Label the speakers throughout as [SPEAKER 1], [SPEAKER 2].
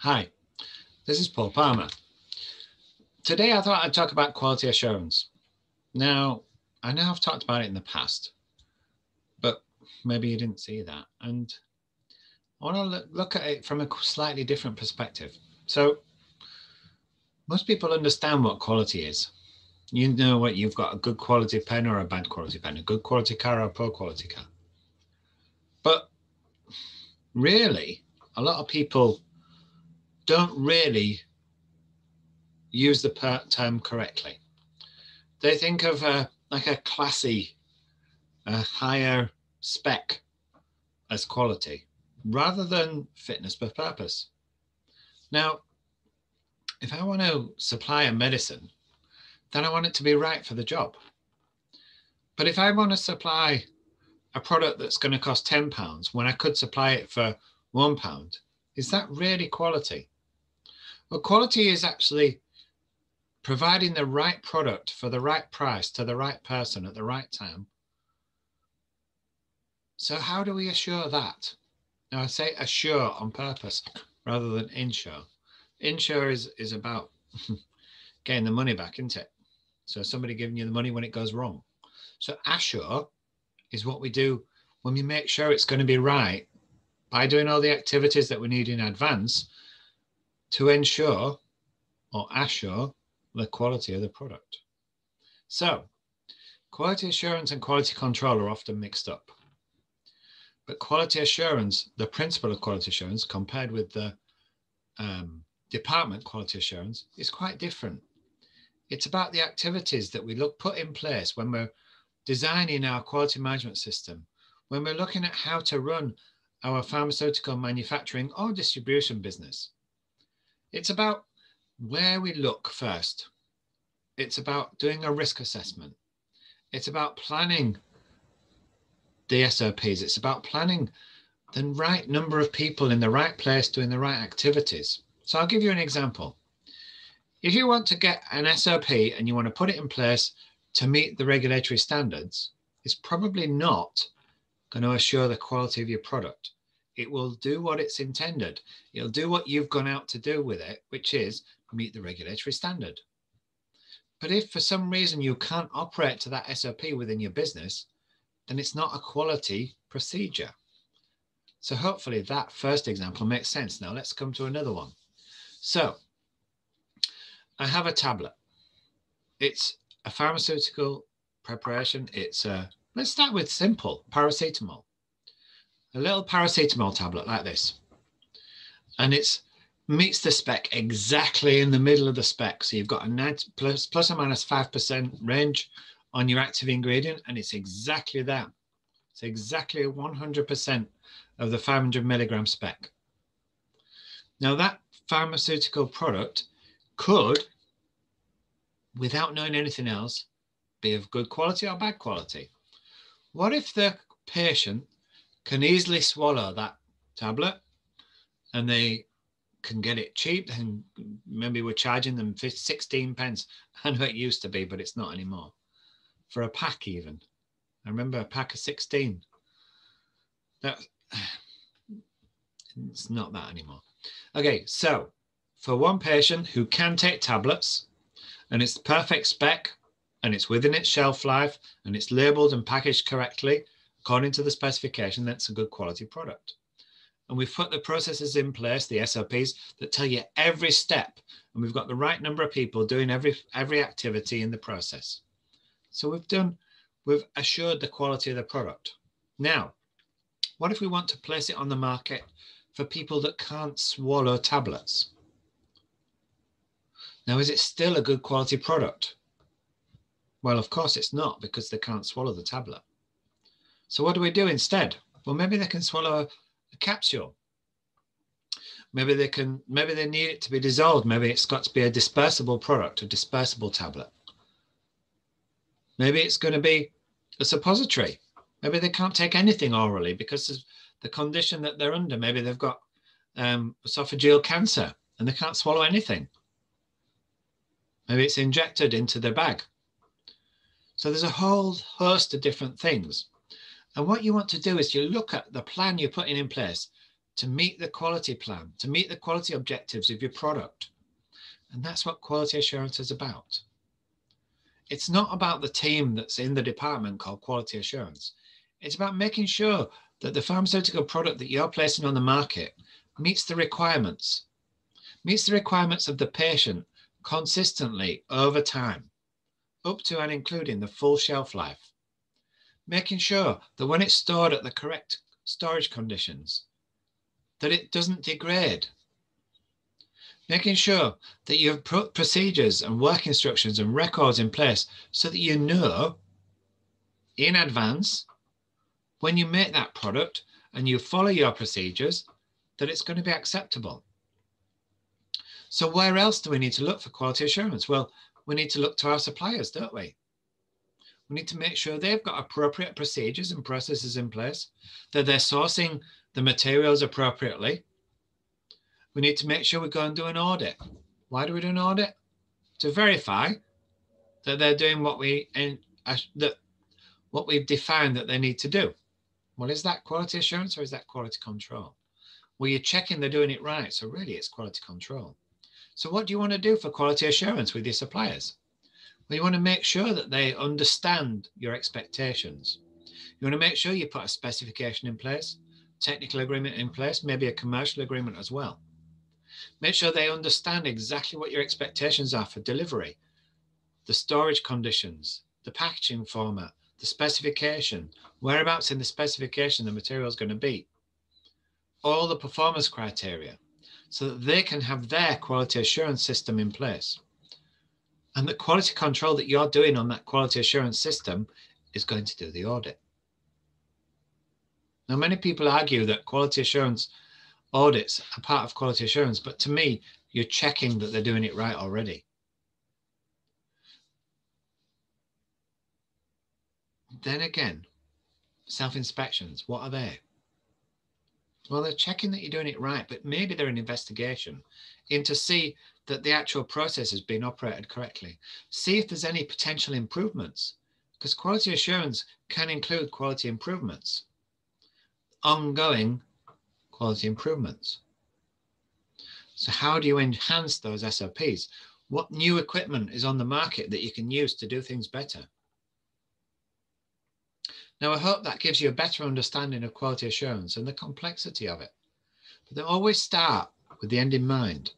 [SPEAKER 1] Hi, this is Paul Palmer. Today I thought I'd talk about quality assurance. Now, I know I've talked about it in the past, but maybe you didn't see that. And I want to look at it from a slightly different perspective. So, most people understand what quality is. You know what you've got, a good quality pen or a bad quality pen, a good quality car or a poor quality car. But really, a lot of people don't really use the term correctly. They think of like a classy, a higher spec as quality rather than fitness for purpose. Now, if I want to supply a medicine, then I want it to be right for the job. But if I want to supply a product that's going to cost £10 when I could supply it for £1, is that really quality? Well, quality is actually providing the right product for the right price to the right person at the right time. So how do we assure that? Now, I say assure on purpose rather than insure. Insure is about getting the money back, isn't it? So somebody giving you the money when it goes wrong. So assure is what we do when we make sure it's going to be right by doing all the activities that we need in advance to ensure or assure the quality of the product. So quality assurance and quality control are often mixed up. But quality assurance, the principle of quality assurance compared with the department quality assurance is quite different. It's about the activities that we put in place when we're designing our quality management system, when we're looking at how to run our pharmaceutical manufacturing or distribution business. It's about where we look first. It's about doing a risk assessment. It's about planning the SOPs. It's about planning the right number of people in the right place doing the right activities. So I'll give you an example. If you want to get an SOP and you want to put it in place to meet the regulatory standards, it's probably not going to assure the quality of your product. It will do what it's intended. It'll do what you've gone out to do with it, which is meet the regulatory standard. But if for some reason you can't operate to that SOP within your business, then it's not a quality procedure. So hopefully that first example makes sense. Now let's come to another one. So I have a tablet. It's a pharmaceutical preparation. Let's start with simple paracetamol. A little paracetamol tablet like this. And it meets the spec exactly in the middle of the spec. So you've got a plus or minus 5% range on your active ingredient, and it's exactly that. It's exactly 100% of the 500 milligram spec. Now that pharmaceutical product could, without knowing anything else, be of good quality or bad quality. What if the patient can easily swallow that tablet and they can get it cheap, and maybe we're charging them 16 pence. I know it used to be, but it's not anymore. For a pack even. I remember a pack of 16. It's not that anymore. Okay, so for one patient who can take tablets and it's the perfect spec and it's within its shelf life and it's labeled and packaged correctly according to the specification, that's a good quality product. And we've put the processes in place, the SOPs, that tell you every step. And we've got the right number of people doing every activity in the process. So we've assured the quality of the product. Now, what if we want to place it on the market for people that can't swallow tablets? Now, is it still a good quality product? Well, of course it's not, because they can't swallow the tablet. So what do we do instead? Well, maybe they can swallow a capsule. Maybe they need it to be dissolved. Maybe it's got to be a dispersible product, a dispersible tablet. Maybe it's going to be a suppository. Maybe they can't take anything orally because of the condition that they're under. Maybe they've got esophageal cancer and they can't swallow anything. Maybe it's injected into their bag. So there's a whole host of different things. And what you want to do is you look at the plan you're putting in place to meet the quality plan, to meet the quality objectives of your product. And that's what quality assurance is about. It's not about the team that's in the department called quality assurance. It's about making sure that the pharmaceutical product that you're placing on the market meets the requirements of the patient consistently over time, up to and including the full shelf life. Making sure that when it's stored at the correct storage conditions, that it doesn't degrade. Making sure that you have put procedures and work instructions and records in place so that you know in advance when you make that product and you follow your procedures that it's going to be acceptable. So where else do we need to look for quality assurance? Well, we need to look to our suppliers, don't we? We need to make sure they've got appropriate procedures and processes in place, that they're sourcing the materials appropriately. We need to make sure we go and do an audit. Why do we do an audit? To verify that they're doing what we've defined that they need to do. Well, is that quality assurance or is that quality control? Well, you're checking they're doing it right. So really it's quality control. So what do you want to do for quality assurance with your suppliers? Well, you want to make sure that they understand your expectations. You want to make sure you put a specification in place, technical agreement in place, maybe a commercial agreement as well. Make sure they understand exactly what your expectations are for delivery, the storage conditions, the packaging format, the specification, whereabouts in the specification the material is going to be, all the performance criteria, so that they can have their quality assurance system in place. And the quality control that you're doing on that quality assurance system is going to do the audit. Now, many people argue that quality assurance audits are part of quality assurance, but to me, you're checking that they're doing it right already. Then again, self-inspections, what are they? Well, they're checking that you're doing it right, but maybe they're an investigation into see that the actual process has been operated correctly. See if there's any potential improvements, because quality assurance can include quality improvements, ongoing quality improvements. So how do you enhance those SOPs? What new equipment is on the market that you can use to do things better? Now, I hope that gives you a better understanding of quality assurance and the complexity of it. But they always start with the end in mind.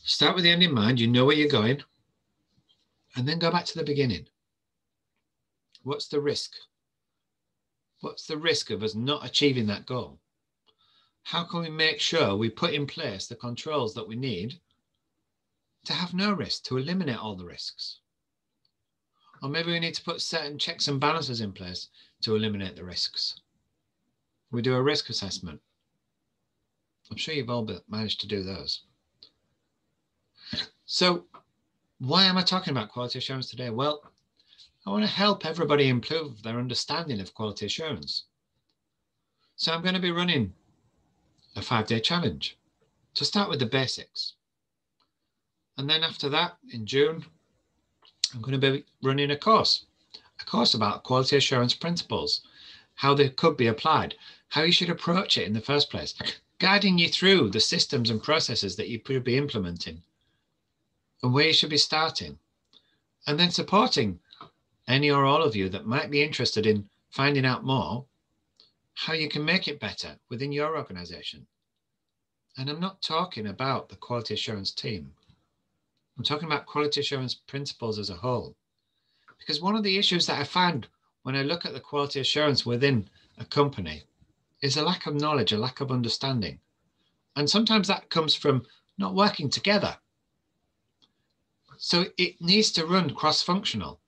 [SPEAKER 1] Start with the end in mind, you know where you're going, and then go back to the beginning. What's the risk? What's the risk of us not achieving that goal? How can we make sure we put in place the controls that we need to have no risk, to eliminate all the risks? Or maybe we need to put certain checks and balances in place to eliminate the risks. We do a risk assessment. I'm sure you've all managed to do those. So why am I talking about quality assurance today? Well, I want to help everybody improve their understanding of quality assurance. So I'm going to be running a 5-day challenge to start with the basics. And then after that, in June, I'm going to be running a course about quality assurance principles, how they could be applied, how you should approach it in the first place, guiding you through the systems and processes that you could be implementing and where you should be starting, and then supporting any or all of you that might be interested in finding out more how you can make it better within your organization. And I'm not talking about the quality assurance team. I'm talking about quality assurance principles as a whole. Because one of the issues that I find when I look at the quality assurance within a company is a lack of knowledge, a lack of understanding. And sometimes that comes from not working together. So it needs to run cross-functional.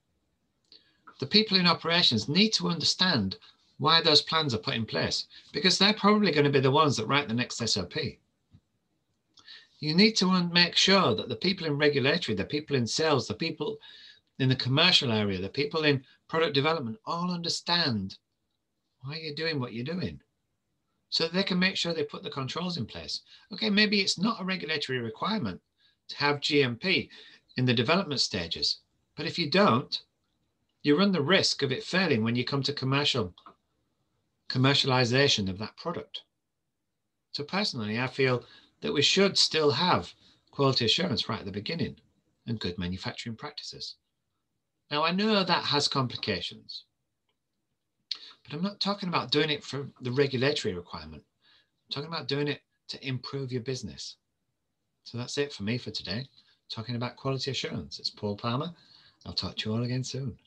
[SPEAKER 1] The people in operations need to understand why those plans are put in place, because they're probably going to be the ones that write the next SOP. You need to make sure that the people in regulatory, the people in sales, the people in the commercial area, the people in product development all understand why you're doing what you're doing, so that they can make sure they put the controls in place. Okay, maybe it's not a regulatory requirement to have GMP in the development stages, but if you don't, you run the risk of it failing when you come to commercialization of that product. So personally, I feel that we should still have quality assurance right at the beginning and good manufacturing practices. Now, I know that has complications, but I'm not talking about doing it for the regulatory requirement. I'm talking about doing it to improve your business. So that's it for me for today. Talking about quality assurance. It's Paul Palmer. I'll talk to you all again soon.